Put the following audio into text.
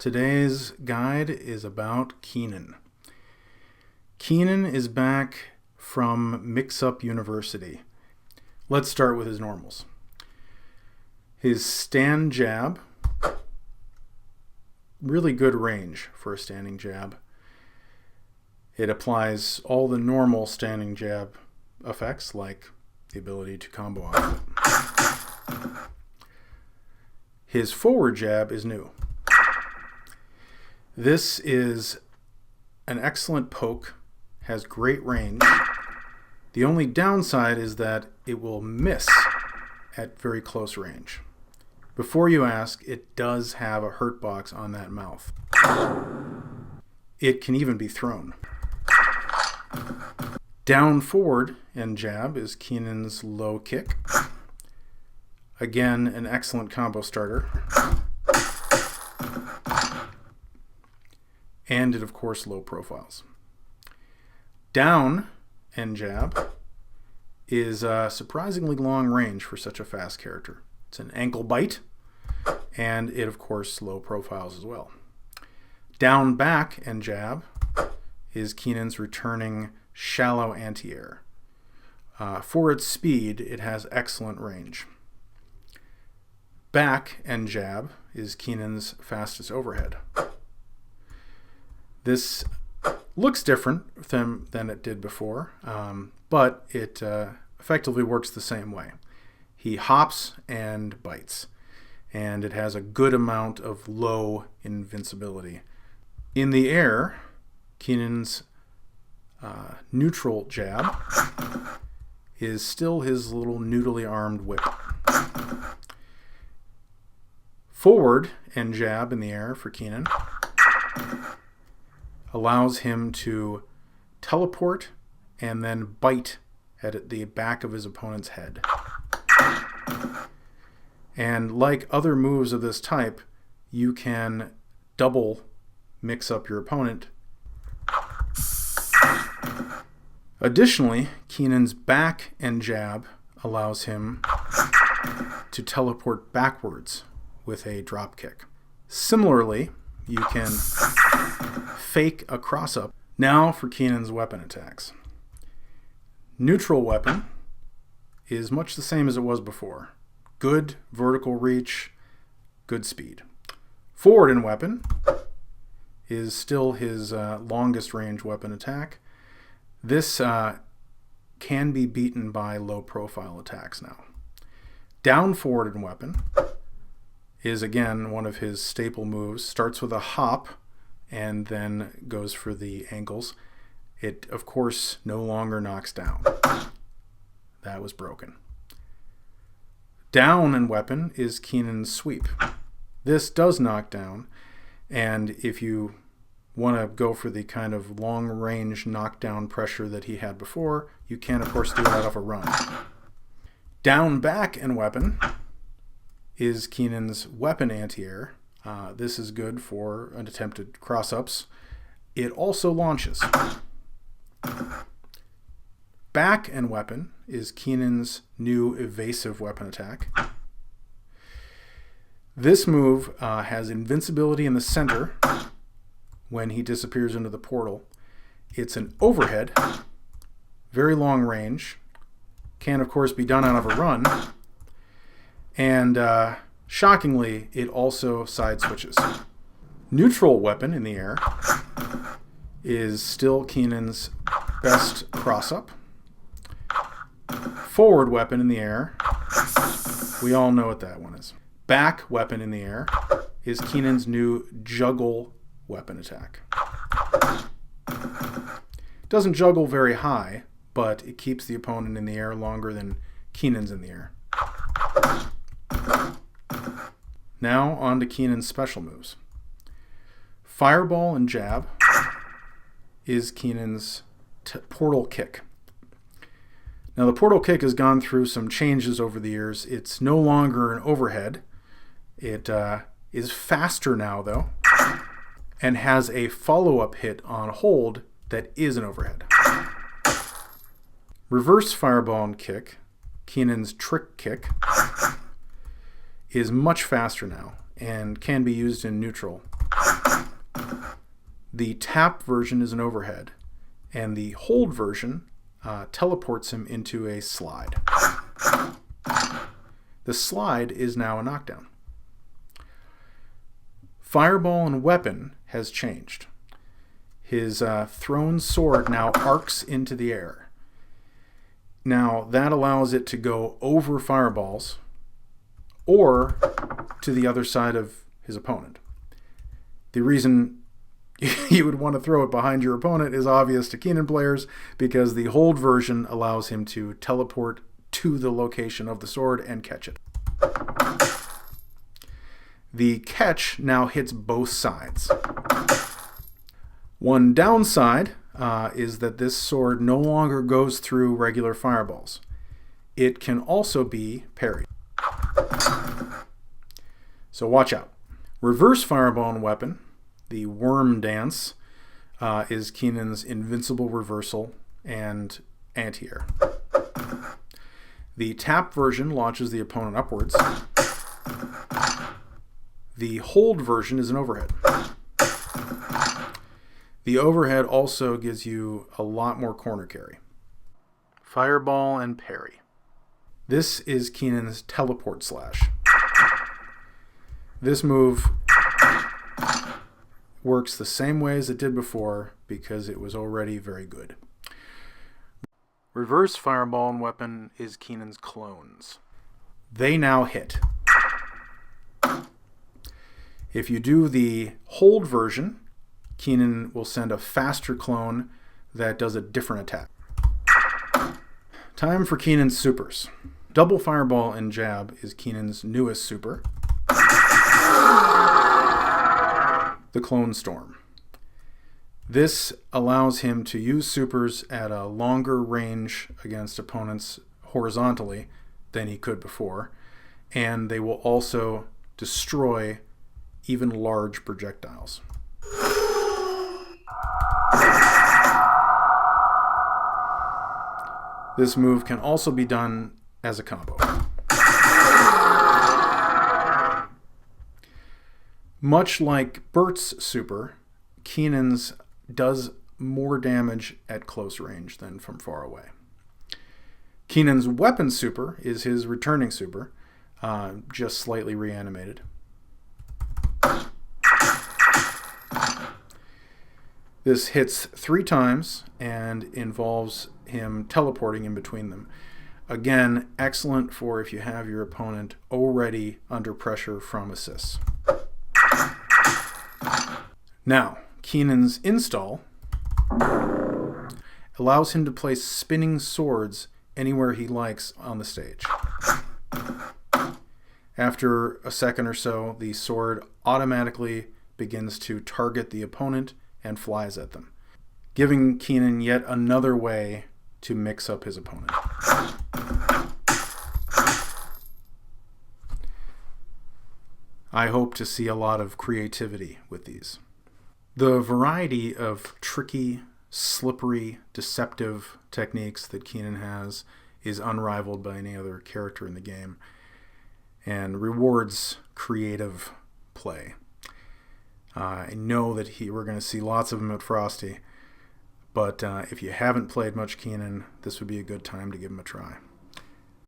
Today's guide is about Kinan. Kinan is back from Mix-Up University. Let's start with his normals. His stand jab, really good range for a standing jab. It applies all the normal standing jab effects, like the ability to combo off it. His forward jab is new. This is an excellent poke, has great range. The only downside is that it will miss at very close range. Before you ask, it does have a hurt box on that mouth. It can even be thrown. Down forward and jab is Kinan's low kick. Again, an excellent combo starter. And it, of course, low profiles. Down and jab is a surprisingly long range for such a fast character. It's an ankle bite, and it, of course, low profiles as well. Down back and jab is Kinan's returning shallow anti-air. For its speed, it has excellent range. Back and jab is Kinan's fastest overhead. This looks different than it did before, but it effectively works the same way. He hops and bites, and it has a good amount of low invincibility. In the air, Kinan's neutral jab is still his little noodly armed whip. Forward and jab in the air for Kinan allows him to teleport and then bite at the back of his opponent's head. And like other moves of this type, you can double mix up your opponent. Additionally, Kinan's back and jab allows him to teleport backwards with a drop kick. Similarly, you can fake a cross-up. Now for Kinan's weapon attacks. Neutral weapon is much the same as it was before. Good vertical reach, good speed. Forward in weapon is still his longest range weapon attack. This can be beaten by low profile attacks now. Down forward in weapon is again one of his staple moves. Starts with a hop and then goes for the ankles. It, of course, no longer knocks down. That was broken. Down in weapon is Kinan's sweep. This does knock down, and if you want to go for the kind of long-range knockdown pressure that he had before, you can, of course, do that off a run. Down back in weapon is Kinan's weapon anti-air. This is good for unattempted cross-ups. It also launches. Back and weapon is Kinan's new evasive weapon attack. This move has invincibility in the center when he disappears into the portal. It's an overhead, very long range, can of course be done out of a run, and shockingly, it also side switches. Neutral weapon in the air is still Kinan's best cross-up. Forward weapon in the air, we all know what that one is. Back weapon in the air is Kinan's new juggle weapon attack. Doesn't juggle very high, but it keeps the opponent in the air longer than Kinan's in the air. Now on to Kinan's special moves. Fireball and jab is Kinan's portal kick. Now the portal kick has gone through some changes over the years. It's no longer an overhead. It is faster now though, and has a follow-up hit on hold that is an overhead. Reverse fireball and kick, Kinan's trick kick, is much faster now and can be used in neutral. The tap version is an overhead, and the hold version teleports him into a slide. The slide is now a knockdown. Fireball and weapon has changed. His thrown sword now arcs into the air. Now that allows it to go over fireballs or to the other side of his opponent. The reason you would want to throw it behind your opponent is obvious to Kinan players, because the hold version allows him to teleport to the location of the sword and catch it. The catch now hits both sides. One downside is that this sword no longer goes through regular fireballs. It can also be parried. So watch out. Reverse fireball and weapon, the worm dance, is Kinan's invincible reversal and anti-air. The tap version launches the opponent upwards. The hold version is an overhead. The overhead also gives you a lot more corner carry. Fireball and parry. This is Kinan's teleport slash. This move works the same way as it did before because it was already very good. Reverse fireball and weapon is Kinan's clones. They now hit. If you do the hold version, Kinan will send a faster clone that does a different attack. Time for Kinan's supers. Double fireball and jab is Kinan's newest super. The Clone Storm. This allows him to use supers at a longer range against opponents horizontally than he could before, and they will also destroy even large projectiles. This move can also be done as a combo. Much like Bert's super, Kinan's does more damage at close range than from far away. Kinan's weapon super is his returning super, just slightly reanimated. This hits 3 times and involves him teleporting in between them. Again, excellent for if you have your opponent already under pressure from assists. Now, Kinan's install allows him to place spinning swords anywhere he likes on the stage. After a second or so, the sword automatically begins to target the opponent and flies at them, giving Kinan yet another way to mix up his opponent. I hope to see a lot of creativity with these. The variety of tricky, slippery, deceptive techniques that Kinan has is unrivaled by any other character in the game and rewards creative play. I know that we're going to see lots of them at Frosty, but if you haven't played much Kinan, this would be a good time to give him a try.